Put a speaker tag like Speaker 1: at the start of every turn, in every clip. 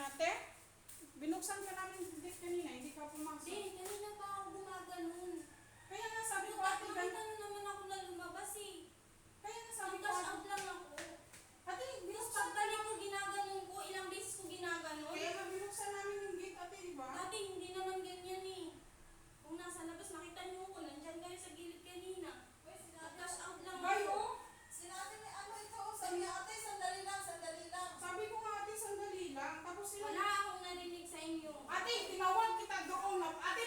Speaker 1: ate? Binuksan ka namin gate kanina, hindi ka pumasok.
Speaker 2: Hindi, kanina pa ako gumaganon.
Speaker 1: Kaya nga sabi ko, ate,
Speaker 2: Nakita na naman ako na lumabas eh.
Speaker 1: kaya nga sabi ko,
Speaker 2: Nag-cash out lang ako.
Speaker 1: ate,
Speaker 2: Tapos
Speaker 1: binuksan
Speaker 2: pagbalik ko ginaganon ko, ilang beses ko ginaganon.
Speaker 1: Kaya nga binuksan namin yung gate, ate, di ba?
Speaker 2: Dati hindi naman ganyan eh. Kung nasa labas, nakita niyo ko, nandyan kayo sa gilid kanina. Nag-cash out lang
Speaker 1: Bayo.
Speaker 2: ako.
Speaker 3: Sinabi ni ano ito, sabi niya, ate, sandali lang, sandali lang.
Speaker 1: Sabi ko nga, ate, sandali lang. Tapos sila,
Speaker 2: Wala akong narinig sa inyo.
Speaker 1: ate, tinawag kita doon. Ate,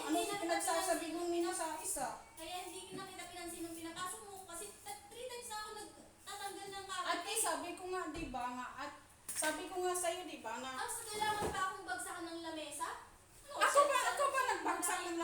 Speaker 1: ano
Speaker 2: Hindi
Speaker 1: sa
Speaker 2: na
Speaker 1: pinagsasabi
Speaker 2: kita
Speaker 1: mo nila sa isa?
Speaker 2: Kaya hindi na kita pinansin nung pinapasok mo kasi 3 times na ako nagtatanggal ng karat.
Speaker 1: Ate, sabi ko nga, di ba nga, at sabi ko nga sa'yo, di ba, na
Speaker 2: Ang kailangan pa akong bagsakan ng lamesa? Ano,
Speaker 1: ako ba nagbagsak ng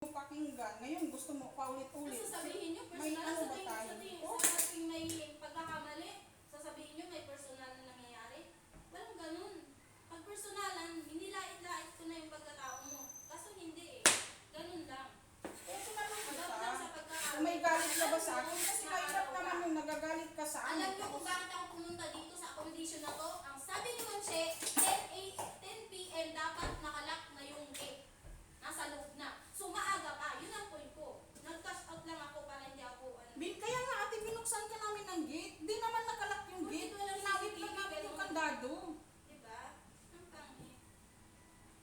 Speaker 1: pakinggan? Ngayon, gusto mo paulit-ulit.
Speaker 2: Ano sasabihin nyo?
Speaker 1: May
Speaker 2: Personal
Speaker 1: ano ba tayo?
Speaker 2: sa tuwing may pagkakamali, sasabihin nyo may personal na nangyayari? Walang ganun. Pag personalan, nilait-lait ko na yung pagkatao mo. Kaso hindi eh. Ganun lang.
Speaker 1: Eh, tinanong kita,
Speaker 2: Adapt lang sa pagkakamali.
Speaker 1: kung may galit ka ba sa akin? Kasi mahirap naman yung nagagalit ka sa akin.
Speaker 2: Alam nyo kung bakit ako pumunta dito sa accommodation na to? Ang sabi ni Conche, 10 p.m. dapat nakalak na yung gate. Nasa loob na. So maaga pa. Yun ang point ko. Nag-cash out lang ako para hindi ako
Speaker 1: Kaya nga ate, binuksan ka namin ng gate. Di naman nakalak yung gate.
Speaker 2: Bakit walang
Speaker 1: Tinawit
Speaker 2: CCTV
Speaker 1: lang namin yung
Speaker 2: ganun?
Speaker 1: kandado.
Speaker 2: Diba? Ang pangit.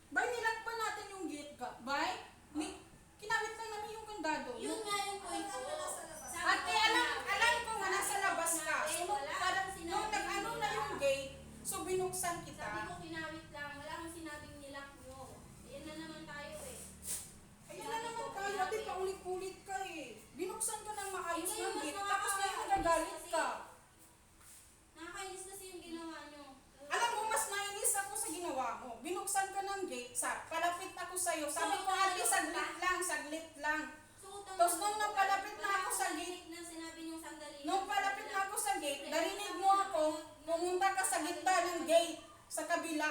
Speaker 1: Bay, nilag pa natin yung gate ka. Bay, kinawit lang namin yung kandado.
Speaker 2: Yun nga yung point ko. Sabi
Speaker 1: Ate,
Speaker 2: ko
Speaker 1: alam ko nga nasa labas ka.
Speaker 2: Eh,
Speaker 1: So,
Speaker 2: wala
Speaker 1: parang
Speaker 2: akong
Speaker 1: nung
Speaker 2: sinabing
Speaker 1: nag-ano na
Speaker 2: nilak.
Speaker 1: yung gate, so binuksan
Speaker 2: Sabi
Speaker 1: kita.
Speaker 2: ko kinawit lang. Wala akong sinabing nilak nyo. Ayan na naman tayo eh.
Speaker 1: Ayun na naman tayo, ate, paulit-ulit ka eh. Binuksan ka ng maayos
Speaker 2: Ikaw
Speaker 1: ng
Speaker 2: yung mas
Speaker 1: gate, tapos ngayon
Speaker 2: nakakainis
Speaker 1: nagagalit
Speaker 2: kasi.
Speaker 1: ka.
Speaker 2: Nakakainis kasi yung ginawa nyo.
Speaker 1: Alam mo, mas nainis ako sa ginawa mo. Binuksan ka ng gate, palapit ako sa'yo. Sabi ko, ate, saglit lang. Tapos nung napalapit na ako sa gate, nung palapit na ako sa gate, narinig mo ako, pumunta ka sa gitna ng gate, sa kabila.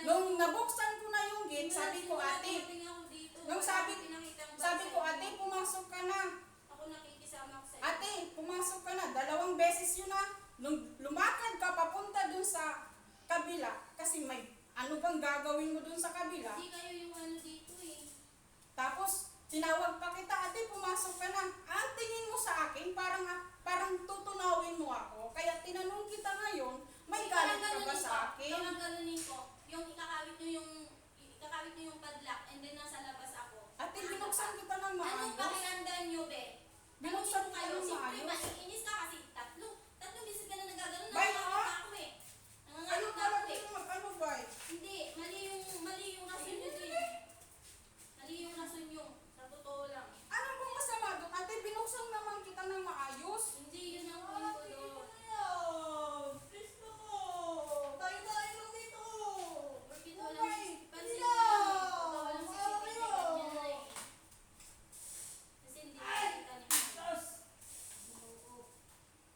Speaker 1: Nung nabuksan ko na yung gate, sabi ko, ate, pumasok ka na.
Speaker 2: Ako nakikisama ko sa'yo.
Speaker 1: Ate, pumasok ka na. 2 beses yun na. Nung lumakad ka papunta dun sa kabila, kasi may ano bang gagawin mo dun sa kabila.
Speaker 2: Hindi kayo yung ano dito eh.
Speaker 1: Tapos, tinawag pa kita, ate, pumasok ka na. Ang tingin mo sa akin, parang tutunawin mo ako. Kaya tinanong kita ngayon, may galit ka ba sa akin?
Speaker 2: Parang ganunin ko. Yung ikakawit nyo yung padlock and then nasa labas ako.
Speaker 1: Ate, binuksan kita ng
Speaker 2: Anong
Speaker 1: maayos.
Speaker 2: pakiramdam nyo, be?
Speaker 1: Binuksan
Speaker 2: Tanungin ko
Speaker 1: kayo
Speaker 2: kayo,
Speaker 1: ng
Speaker 2: siyempre
Speaker 1: maayos.
Speaker 2: maiinis ka kasi tatlong bisis ka na nagagano'n.
Speaker 1: Bay,
Speaker 2: Nangangalit ako eh.
Speaker 1: Ano
Speaker 2: Nangangalit
Speaker 1: ka
Speaker 2: ako
Speaker 1: lang
Speaker 2: eh.
Speaker 1: yung mag-ano ba?
Speaker 2: Hindi, mali yung rason nyo din. Mali yung rason nyo. Sa totoo lang.
Speaker 1: Ano bang masama doon? Ate, binuksan naman kita ng maayos.
Speaker 2: Hindi, yun ang point ko doon. Bakit walang pansin nyo lang. Pagka walang CCTV, ganyan na eh. Kasi hindi nakikita ni Mama.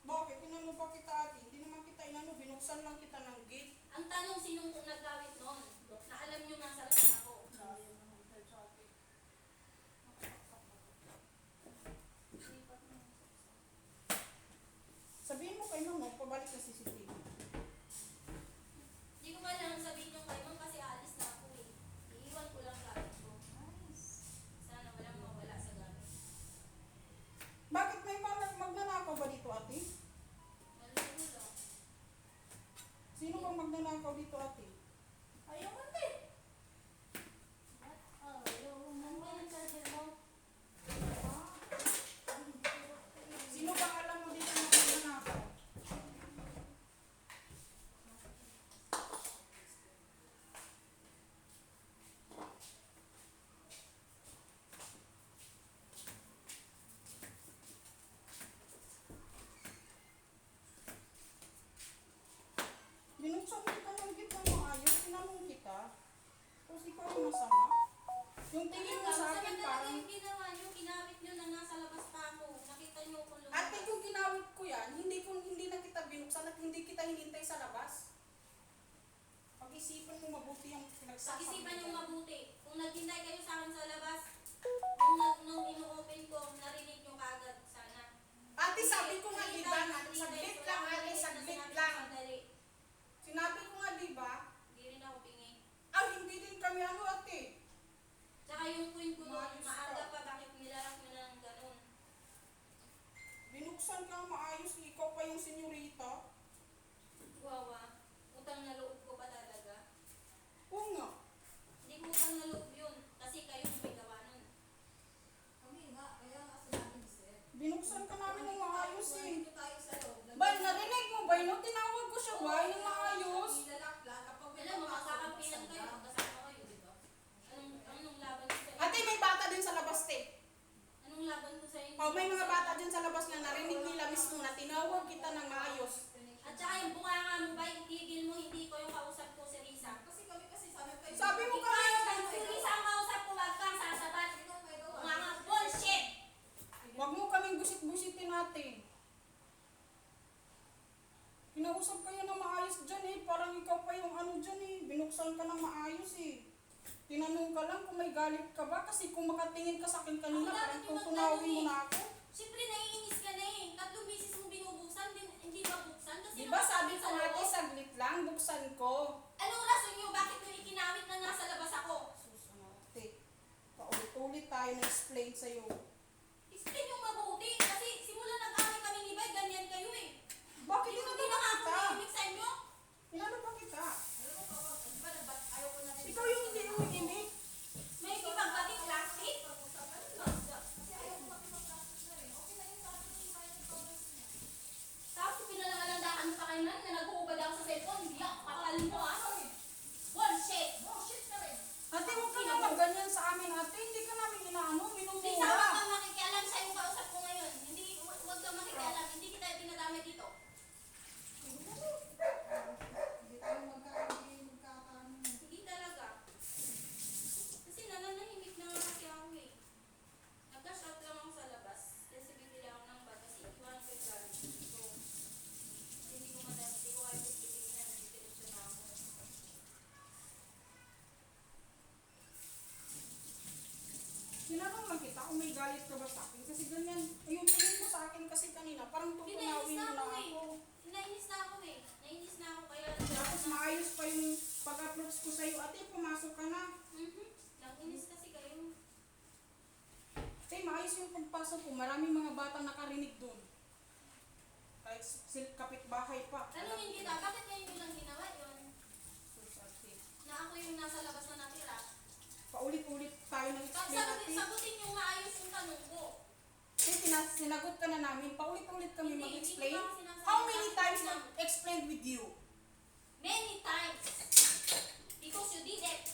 Speaker 1: Bakit? Inano pa kita, ate? Hindi naman kita inano, binuksan lang kita ng gate.
Speaker 2: Ang tanong, sinong nagkawit noon? Na alam nyo nasa labas ako.
Speaker 1: Sabihin mo kay mama, pabalik sa CCTV.
Speaker 2: Hindi ko kailangan sabihin yung kay Ma'am kasi alis na ako eh. Iiwan ko lang gamit ko. Sana walang mawala sa gamit.
Speaker 1: Bakit may magnanakaw ba dito, ate?
Speaker 2: Malulog lang.
Speaker 1: Sino bang magnanakaw dito, ate?
Speaker 3: Ayaw mo, te.
Speaker 2: Ano ba yung charger mo?
Speaker 1: Sino bang alam mo dito na magnanakaw? Binuksan kita ng gate ng maayos, tinanong kita. Tapos ikaw ang masama. Yung tingin mo sa akin parang,
Speaker 2: yung ginawa nyo, kinawit nyo na nasa labas pa ako. Nakita nyo kung lumabas.
Speaker 1: ate, kung ginawit ko yan, hindi na kita binuksan at hindi kita hinintay sa labas. Pag-isipan mo mabuti yung pinagsasabi.
Speaker 2: Pag-isipan nyo
Speaker 1: ko.
Speaker 2: mabuti. Kung naghintay kayo sa akin sa labas, nung ino-open ko, narinig nyo kaagad sana.
Speaker 1: Ate, sabi ko nga, di ba,
Speaker 2: Three
Speaker 1: saglit
Speaker 2: times,
Speaker 1: lang,
Speaker 2: wala
Speaker 1: ate,
Speaker 2: akong
Speaker 1: saglit
Speaker 2: sinabi
Speaker 1: lang.
Speaker 2: na sandali.
Speaker 1: Sinabi ko nga, di ba?
Speaker 2: Hindi rin ako pingi.
Speaker 1: Hindi din kami ate.
Speaker 2: Tsaka yung point ko doon,
Speaker 1: Maayos
Speaker 2: maaga
Speaker 1: ka.
Speaker 2: pa, bakit nilalak nyo na ng ganun?
Speaker 1: binuksan ka ng maayos, ikaw pa yung senyorita.
Speaker 2: Wawa, utang na loob ko pa talaga.
Speaker 1: Oo nga.
Speaker 2: Hindi ko utang na loob yun. Kasi kayo ang may gawa nun.
Speaker 3: Kami nga, kaya nga sinabi ni Sir.
Speaker 1: Binuksan ka namin ng maayos eh.
Speaker 3: Dito tayo sa loob.
Speaker 1: Bay, narinig mo ba? No? Tinawag ko siya, bay, ng maayos.
Speaker 3: Ilalak lang kapag may
Speaker 2: Alam mo,
Speaker 3: pumasok,
Speaker 2: magkakampi lang
Speaker 3: buksan
Speaker 2: kayo.
Speaker 3: lang.
Speaker 2: Kasama kayo, di ba? Anong laban ko sa
Speaker 1: Ate, may bata din sa labas, te.
Speaker 2: Anong laban ko sa inyo?
Speaker 1: Oh, may mga bata din sa labas na narinig nila mismo na tinawag kita ng maayos.
Speaker 2: At saka yung bunganga mo ba, itigil mo, hindi ko yung kausap ko si Risa.
Speaker 3: Kasi kami kasi sabi kayo.
Speaker 1: Sabi mo
Speaker 2: Ikaw,
Speaker 1: kami,
Speaker 2: si Risa ang kausap ko, wag kang sasabat.
Speaker 3: Ikaw may gawa.
Speaker 2: Bunganga, bullshit!
Speaker 1: wag mo kaming busit-busitin natin. Kinausap kayo ng maayos dyan eh. Parang ikaw pa yung ano dyan eh. Binuksan ka ng maayos eh. Tinanong ka lang kung may galit ka ba kasi kung makatingin ka sa akin kanina,
Speaker 2: Ako dapat
Speaker 1: parang
Speaker 2: yung
Speaker 1: tutunawin mo
Speaker 2: magtanong
Speaker 1: na ako.
Speaker 2: Siyempre, naiinis ka na eh. 3 beses mo binubuksan, hindi ba buksan? Kasi
Speaker 1: Di ba sabi ko
Speaker 2: sa
Speaker 1: nga
Speaker 2: loob.
Speaker 1: saglit lang, buksan ko.
Speaker 2: Anong rason nyo? Bakit nyo ikinawit na nasa labas ako?
Speaker 1: Sus, ano, te. Paulit-ulit tayo na-explain sa'yo.
Speaker 2: Explain yung mabuti. Kasi simula nag-away kami ni Bay, ganyan kayo eh.
Speaker 1: Bakit
Speaker 2: Hindi
Speaker 1: inano
Speaker 2: na
Speaker 1: ba
Speaker 2: nga ako
Speaker 1: kita?
Speaker 2: naiimik sa inyo.
Speaker 1: Inano ba kita?
Speaker 3: Alam mo kapag, di ba, ayaw ko na rin.
Speaker 1: Ikaw yung hindi umiimik.
Speaker 2: May ipagbating plastic.
Speaker 3: Kasi ayaw ko makipag-practice na rin. Okay na yun sa akin yung final progress niya.
Speaker 2: Tapos pinalangalandaan mo pa kayo man na nag-uubad ako sa cellphone. Hindi ako kapal mo ah. Bullshit!
Speaker 3: Bullshit ka rin.
Speaker 1: Ate, huwag ka naman ganyan sa amin, ate. Hindi ka namin inaano,
Speaker 2: Risa,
Speaker 1: minumura.
Speaker 2: wag kang makikialam sa yung kausap ko ngayon. Hindi, wag kang makikialam. Hindi kita dinadamay dito.
Speaker 3: Hindi tayo magkakaroon.
Speaker 2: Hindi talaga. Kasi nananahimik na nga kasi ako eh. Nagka-shout lang ako sa labas. Kasi bibili ako ng bag kasi iwan ko yung gamit. So, hindi ko madami. Hindi ko kayo pipiliin na. Nagdidiretso na ako.
Speaker 1: Tinanong lang kita kung may galit ka ba sa akin. Kasi ganyan, yung tingin mo sa akin kasi kanina, parang
Speaker 2: Hindi,
Speaker 1: tutunawin
Speaker 2: nainis
Speaker 1: mo
Speaker 2: na
Speaker 1: na
Speaker 2: ako eh.
Speaker 1: ako.
Speaker 2: Nainis na ako eh. Nainis na ako kaya...
Speaker 1: Tapos maayos pa yung pag-approach ko sa'yo. Ate, pumasok ka na.
Speaker 2: Nainis kasi kayo.
Speaker 1: Ate, maayos yung pagpasok ko. Maraming mga batang nakarinig doon. Kahit kapitbahay pa.
Speaker 2: Tanungin kita, bakit ngayon nyo lang ginawa yun?
Speaker 1: Sus, ate.
Speaker 2: Na ako yung nasa labas na natira.
Speaker 1: Paulit-ulit tayo nag-explain, ate.
Speaker 2: Sagutin yung maayos yung tanong ko.
Speaker 1: Ate, sinagot ka na namin. Paulit-ulit kami
Speaker 2: Hindi,
Speaker 1: mag-explain.
Speaker 2: hindi ko pa sinasabi.
Speaker 1: How many times na-explained with you?
Speaker 2: Many times. Because you did it.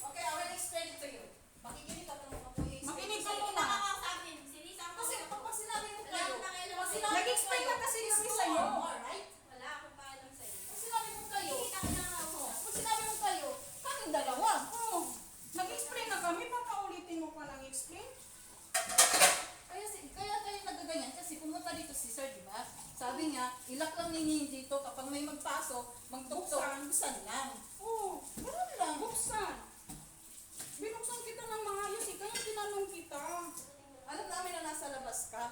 Speaker 3: Okay, I will explain it to you. Makikinig ka tanong ako.
Speaker 1: Makinig ka
Speaker 2: Hindi
Speaker 1: muna.
Speaker 2: kita kakausapin. Si Lisa ang
Speaker 3: Kasi
Speaker 2: kausap ko.
Speaker 3: pag sinabi mo
Speaker 2: Wala
Speaker 3: kayo,
Speaker 2: akong pakialam
Speaker 3: pag
Speaker 2: sa'yo.
Speaker 3: sinabi mo
Speaker 1: Nag-explain
Speaker 3: kayo,
Speaker 1: na kasi
Speaker 3: is
Speaker 1: kami
Speaker 3: to
Speaker 1: sa'yo.
Speaker 3: more, right?
Speaker 2: Wala akong pakialam sa'yo.
Speaker 3: Pag sinabi mo kayo,
Speaker 2: Hindi kita kinakausap.
Speaker 3: pag sinabi mo kayo, kaming dalawa.
Speaker 1: Oh, nag-explain na kami. Papaulitin mo pa nag-explain?
Speaker 3: Kaya tayo nagaganyan kasi pumunta dito si Sir, di ba? Sabi niya, ilak lang ninyo dito kapag may magpasok, magtuktok, buksan lang.
Speaker 1: Oo.
Speaker 3: Ganun lang.
Speaker 1: Buksan. Binuksan kita ng maayos. Ikaw yung tinanong kita.
Speaker 3: Alam namin na nasa labas ka.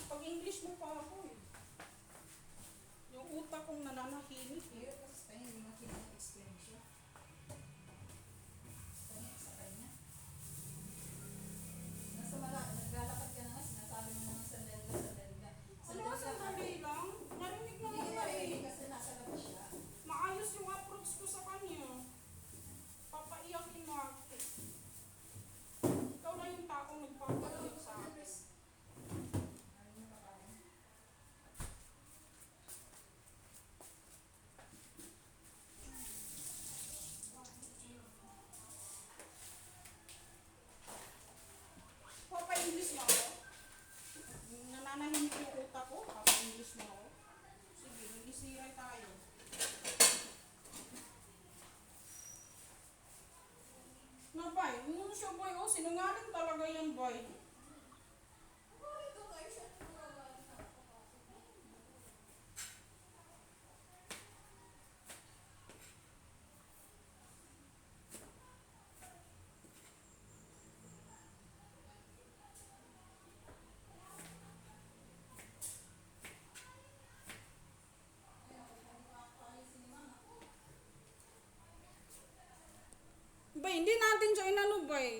Speaker 1: Pag-English mo pa ako eh. Yung utak kong nananahimik eh.
Speaker 3: Pero kasi tayo hindi makikita-explain siya. Tayo sa kanya. Naglalakad ka na nga, sinasabi mo naman sandali ka.
Speaker 1: Ano nga sandali lang? Narinig
Speaker 3: Hindi
Speaker 1: naman
Speaker 3: ka
Speaker 1: ba
Speaker 3: marinig
Speaker 1: eh.
Speaker 3: kasi nasa labas siya.
Speaker 1: Maayos yung approach ko sa kanya. Papaiyakin mo ate. Ikaw na yung taong nagpapaiyak sa akin.
Speaker 3: Ano na kakain?
Speaker 1: Papa-English mo ako? Nananahimik yung utak ko? Papa-English mo ako? Sige, mag-isiray tayo. Na bay, ano siya bay? Oh, sinungaling talaga yan bay.
Speaker 3: Bakit ito kayo siya nagagawa na?
Speaker 1: Bay, hindi natin siya inano bay.